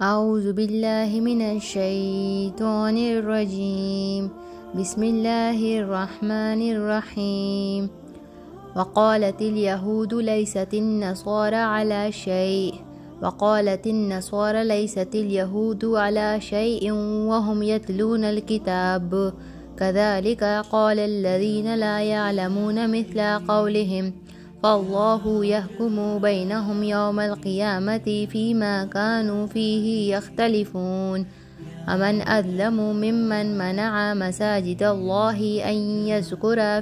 أعوذ بالله من الشيطان الرجيم. بسم الله الرحمن الرحيم. وقالت اليهود ليست النصارى على شيء وقالت النصارى ليست اليهود على شيء وهم يتلون الكتاب كذلك قال الذين لا يعلمون مثل قولهم فالله يحكم بينهم يوم القيامة فيما كانوا فيه يختلفون. ومن أظلم ممن منع مساجد الله أن يذكر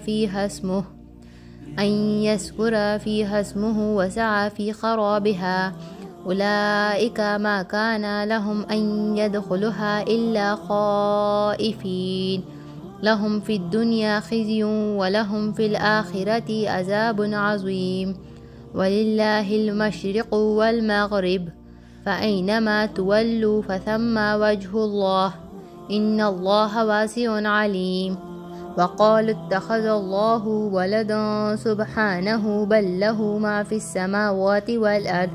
فيها اسمه وسعى في خرابها أولئك ما كان لهم أن يدخلها إلا خائفين لهم في الدنيا خزي ولهم في الآخرة عذاب عظيم. ولله المشرق والمغرب فأينما تولوا فثم وجه الله إن الله واسع عليم. وقالوا اتخذ الله ولدا سبحانه بل له ما في السماوات والأرض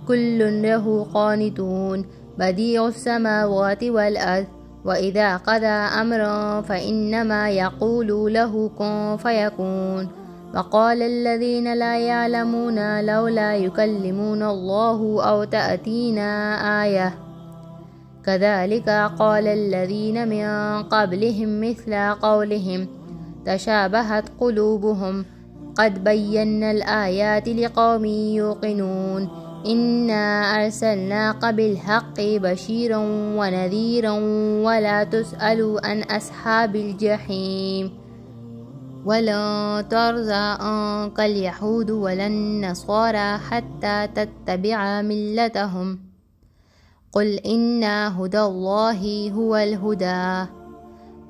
كل له قانتون بديع السماوات والأرض وإذا قضى أمرا فإنما يقول له كن فيكون. وقال الذين لا يعلمون لولا يكلمون الله أو تأتينا آية كذلك قال الذين من قبلهم مثل قولهم تشابهت قلوبهم قد بينا الآيات لقوم يوقنون إنا أرسلناك بالحق بشيرا ونذيرا ولا تسأل عن أصحاب الجحيم. ولن ترضى عنك اليهود ولا النصارى حتى تتبع ملتهم قل إن هدى الله هو الهدى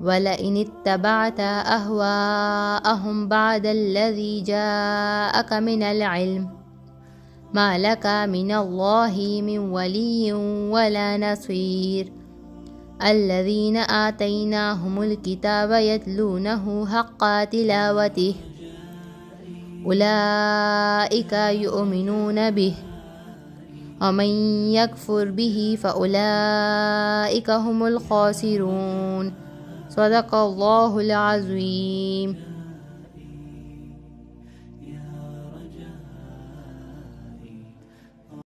ولئن اتبعت أهواءهم بعد الذي جاءك من العلم ما لك من الله من ولي ولا نصير. الذين آتيناهم الكتاب يتلونه حق تلاوته أولئك يؤمنون به ومن يكفر به فأولئك هم الخاسرون. صدق الله العظيم.